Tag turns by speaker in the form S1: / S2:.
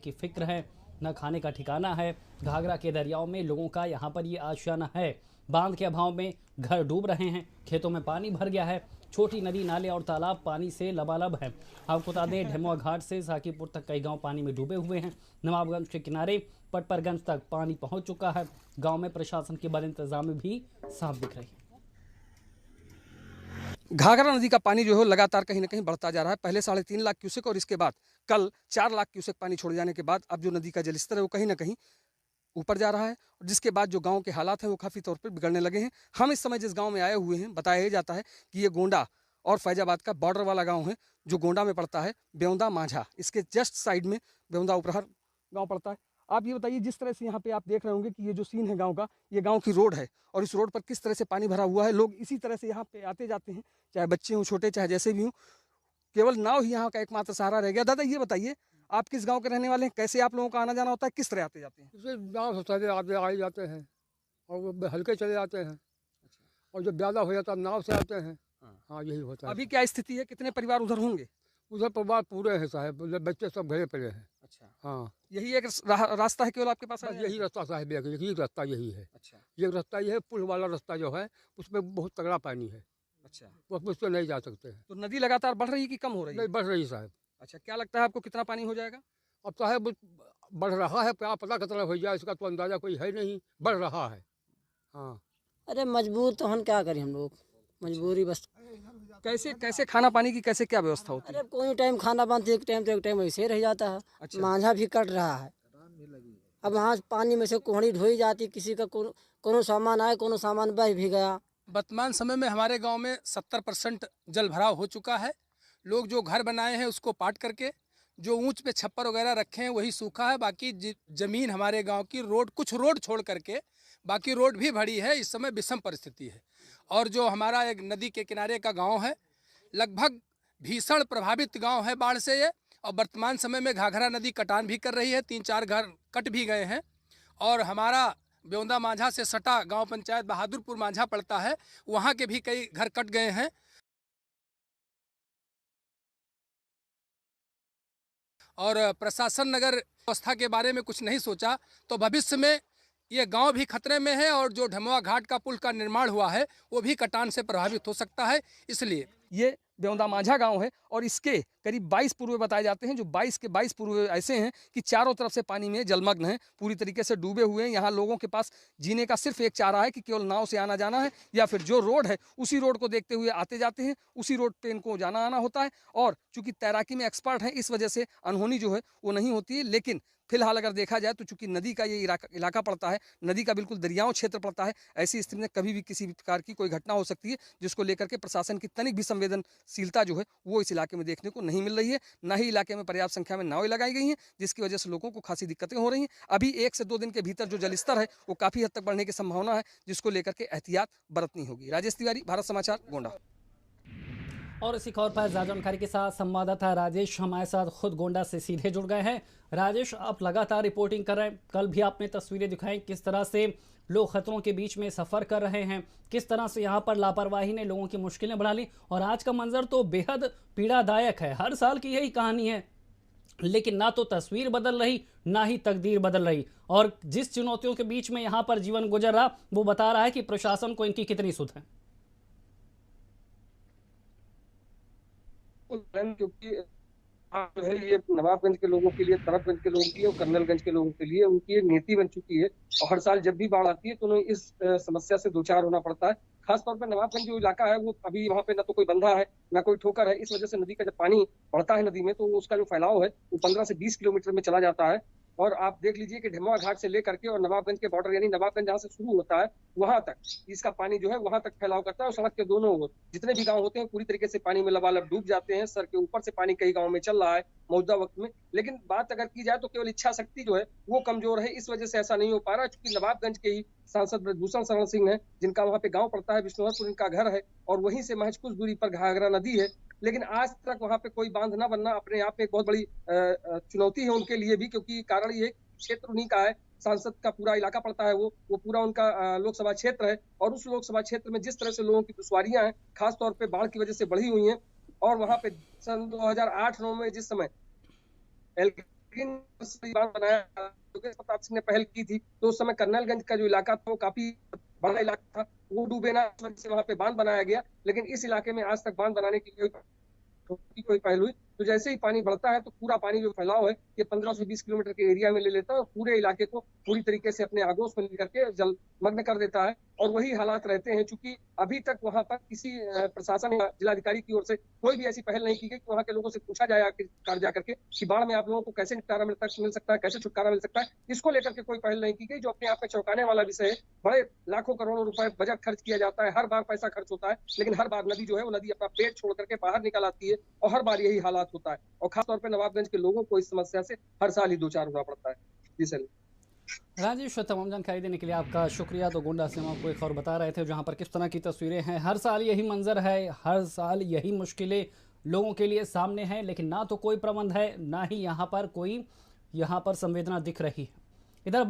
S1: की फिक्र है, न खाने का ठिकाना है। घाघरा के दरियाओं में लोगों का यहाँ पर ये आशियाना है। बांध के अभाव में घर डूब रहे हैं, खेतों में पानी भर गया है, छोटी नदी नाले और तालाब पानी से लबालब हैं। आपको बता दें, ढेमुआ घाट से साकीपुर तक कई गांव पानी में डूबे हुए हैं। नवाबगंज के किनारे पटपरगंज तक पानी पहुंच चुका है। गांव में प्रशासन की बद इंतजामी भी साफ दिख रही है।
S2: घाघरा नदी का पानी जो है लगातार कहीं ना कहीं बढ़ता जा रहा है। पहले 3.5 लाख क्यूसेक और इसके बाद कल 4 लाख क्यूसेक पानी छोड़े जाने के बाद अब जो नदी का जलस्तर है वो कहीं ना कहीं ऊपर जा रहा है, और जिसके बाद जो गांव के हालात हैं वो काफ़ी तौर पर बिगड़ने लगे हैं। हम इस समय जिस गांव में आए हुए हैं, बताया जाता है कि ये गोंडा और फैजाबाद का बॉर्डर वाला गाँव है, जो गोंडा में पड़ता है। बेउंदा माझा, इसके जस्ट साइड में बेउंदा उपरहर गाँव पड़ता है। आप ये बताइए, जिस तरह से यहाँ पे आप देख रहे होंगे कि ये जो सीन है गांव का, ये गांव की रोड है, और इस रोड पर किस तरह से पानी भरा हुआ है। लोग इसी तरह से यहाँ पे आते जाते हैं, चाहे बच्चे हों छोटे, चाहे जैसे भी हों। केवल नाव ही यहाँ का एकमात्र सहारा रह गया। दादा ये बताइए, आप किस गांव के रहने वाले हैं? कैसे आप लोगों का आना जाना होता है? किस तरह आते जाते हैं?
S3: जैसे गाँव से चले आते आ ही जाते हैं, और वो हल्के चले जाते हैं, और जब ज़्यादा हो जाता है नाव से आते हैं। हाँ, यही होता है।
S2: अभी क्या स्थिति है? कितने परिवार उधर होंगे?
S3: उधर परिवार पूरे हैं साहब, बच्चे सब घरे पड़े हैं।
S2: अच्छा,
S3: हाँ,
S2: यही एक रास्ता है केवल आपके पास?
S3: बस यही रास्ता साहब, यही रास्ता यही है।
S2: अच्छा
S3: ये रास्ता ये है, पुल वाला रास्ता जो है उसमें बहुत तगड़ा पानी है,
S2: अच्छा।
S3: वो उस पर नहीं जा सकते हैं।
S2: तो नदी लगातार बढ़ रही है कि कम हो रही है?
S3: नहीं, बढ़ रही साहब।
S2: अच्छा, क्या लगता है आपको कितना पानी हो जाएगा?
S3: अब साहब बढ़ रहा है, क्या पता कितना हो जाए इसका तो अंदाज़ा कोई है नहीं, बढ़ रहा है। हाँ,
S4: अरे मजबूर तो हम क्या करें, हम लोग मजबूरी बस।
S2: कैसे कैसे खाना पानी की कैसे क्या व्यवस्था होती है?
S4: अरे कोई टाइम खाना बनती है, एक टाइम तो एक टाइम वैसे रह जाता है।
S2: अच्छा।
S4: मांझा भी कट रहा है। अब वहाँ पानी में से कोहड़ी ढोई जाती, किसी का कोनो सामान आए, कोनो सामान बह भी गया।
S5: वर्तमान समय में हमारे गांव में 70% जल भराव हो चुका है। लोग जो घर बनाए हैं उसको पाट करके, जो ऊंच पे छप्पर वगैरह रखे हैं वही सूखा है। बाकी जमीन हमारे गांव की रोड, कुछ रोड छोड़ करके बाकी रोड भी भरी है। इस समय विषम परिस्थिति है। और जो हमारा एक नदी के किनारे का गांव है, लगभग भीषण प्रभावित गांव है बाढ़ से ये। और वर्तमान समय में घाघरा नदी कटान भी कर रही है, 3-4 घर कट भी गए हैं। और हमारा बेउंदा माझा से सटा गांव पंचायत बहादुरपुर माझा पड़ता है, वहाँ के भी कई घर कट गए हैं। और प्रशासन अगर व्यवस्था के बारे में कुछ नहीं सोचा तो भविष्य में ये गांव भी खतरे में है, और जो ढेमुआ घाट का पुल का निर्माण हुआ है वो भी कटान से प्रभावित हो सकता है। इसलिए
S2: ये बेउंदा माझा गांव है, और इसके करीब 22 पूर्व बताए जाते हैं। जो 22 के 22 पूर्व ऐसे हैं कि चारों तरफ से पानी में जलमग्न हैं, पूरी तरीके से डूबे हुए हैं। यहाँ लोगों के पास जीने का सिर्फ एक चारा है कि केवल नाव से आना जाना है, या फिर जो रोड है उसी रोड को देखते हुए आते जाते हैं, उसी रोड पे इनको जाना आना होता है। और चूंकि तैराकी में एक्सपर्ट हैं, इस वजह से अनहोनी जो है वो नहीं होती है। लेकिन फिलहाल अगर देखा जाए तो चूंकि नदी का ये इलाका पड़ता है, नदी का बिल्कुल दरियाओं क्षेत्र पड़ता है, ऐसी स्थिति में कभी भी किसी भी प्रकार की कोई घटना हो सकती है, जिसको लेकर के प्रशासन की तनिक भी संवेदनशीलता जो है वो इस इलाके में देखने को नहीं मिल रही है। न ही इलाके में पर्याप्त संख्या में नावें लगाई गई हैं, जिसकी वजह से लोगों को खासी दिक्कतें हो रही हैं। अभी 1 से 2 दिन के भीतर जो जलस्तर है वो काफ़ी हद तक बढ़ने की संभावना है, जिसको लेकर के एहतियात बरतनी होगी। राजेश तिवारी, भारत समाचार, गोंडा।
S1: और इसी खबर पर ज्यादा जानकारी के साथ संवाददाता राजेश हमारे साथ खुद गोंडा से सीधे जुड़ गए हैं। राजेश, आप लगातार रिपोर्टिंग कर रहे हैं, कल भी आपने तस्वीरें दिखाई किस तरह से लोग खतरों के बीच में सफर कर रहे हैं, किस तरह से यहाँ पर लापरवाही ने लोगों की मुश्किलें बढ़ा ली। और आज का मंजर तो बेहद पीड़ादायक है। हर साल की यही कहानी है, लेकिन ना तो तस्वीर बदल रही, ना ही तकदीर बदल रही। और जिस चुनौतियों के बीच में यहाँ पर जीवन गुजर रहा, वो बता रहा है कि प्रशासन को इनकी कितनी सुध है।
S6: क्योंकि जो है ये नवाबगंज के लोगों के लिए, तरफगंज के लोगों के लिए और कर्नलगंज के लोगों के लिए उनकी एक नीति बन चुकी है। और हर साल जब भी बाढ़ आती है तो उन्हें इस समस्या से दो चार होना पड़ता है। खासतौर पर नवाबगंज जो इलाका है वो अभी वहाँ पे ना तो कोई बंधा है ना कोई ठोकर है। इस वजह से नदी का जब पानी बढ़ता है नदी में तो उसका जो फैलाव है वो 15 से 20 किलोमीटर में चला जाता है। और आप देख लीजिए कि ढेमुआ घाट से लेकर के और नवाबगंज के बॉर्डर, यानी नवाबगंज जहाँ से शुरू होता है वहां तक इसका पानी जो है वहां तक फैलाव करता है। और सड़क के दोनों ओर जितने भी गांव होते हैं पूरी तरीके से पानी में लबालब डूब जाते हैं। सर के ऊपर से पानी कई गांव में चल रहा है मौजूदा वक्त में। लेकिन बात अगर की जाए तो केवल इच्छा शक्ति जो है वो कमजोर है, इस वजह से ऐसा नहीं हो पा रहा। क्योंकि नवाबगंज के ही सांसद ब्रजभूषण शरण सिंह है, जिनका वहां पे गांव पड़ता है, विष्णुहरपुर इनका घर है, और वहीं से महज कुछ दूरी पर घाघरा नदी है। लेकिन आज तक वहां पे कोई बांध न बनना अपने आप में एक बहुत बड़ी चुनौती है उनके लिए भी। क्योंकि कारण ये क्षेत्र उन्हीं का है, सांसद का पूरा इलाका पड़ता है, वो पूरा उनका लोकसभा क्षेत्र है। और उस लोकसभा क्षेत्र में जिस तरह से लोगों की दुश्वारियां हैं, खासतौर पे बाढ़ की वजह से बढ़ी हुई हैं। और वहां पे सन 2008-9 में जिस समय लेकिन बांध बनाया योगेश प्रताप सिंह ने पहल की थी, तो उस समय कर्नलगंज का जो इलाका था वो काफी बड़ा इलाका था, वो डूबे ना, इस वजह से वहां पे बांध बनाया गया। लेकिन इस इलाके में आज तक बांध बनाने की कोई पहल हुई, तो जैसे ही पानी बढ़ता है तो पूरा पानी जो फैलाव है ये 15 से 20 किलोमीटर के एरिया में ले लेता है और पूरे इलाके को पूरी तरीके से अपने आगोश में लेकर के जलमग्न कर देता है। और वही हालात रहते हैं, चूंकि अभी तक वहां पर किसी प्रशासन या जिलाधिकारी की ओर से कोई भी ऐसी पहल नहीं की गई कि वहां के लोगों से पूछा जाए आखिरकार जाकर के कि बाढ़ में आप लोगों को कैसे निपटारा मिल सकता है, कैसे छुटकारा मिल सकता है। इसको लेकर के कोई पहल नहीं की गई, जो अपने आप में चौंकाने वाला विषय है। बड़े लाखों करोड़ों रुपए बजट खर्च किया जाता है, हर बार पैसा खर्च होता है, लेकिन हर बार नदी जो है वो नदी अपना पेट छोड़ करके बाहर निकल आती है और हर बार यही हालात होता है। और खासतौर पर नवाबगंज के लोगों को इस समस्या से हर साल ही दो चार होना पड़ता है। जी सर।
S1: राजेश, तमाम जानकारी देने के लिए आपका शुक्रिया। तो गोंडा से हम आपको एक और बता रहे थे जहां पर किस तरह की तस्वीरें हैं। हर साल यही मंजर है, हर साल यही मुश्किलें लोगों के लिए सामने हैं, लेकिन ना तो कोई प्रबंध है, ना ही यहाँ पर कोई संवेदना दिख रही है। इधर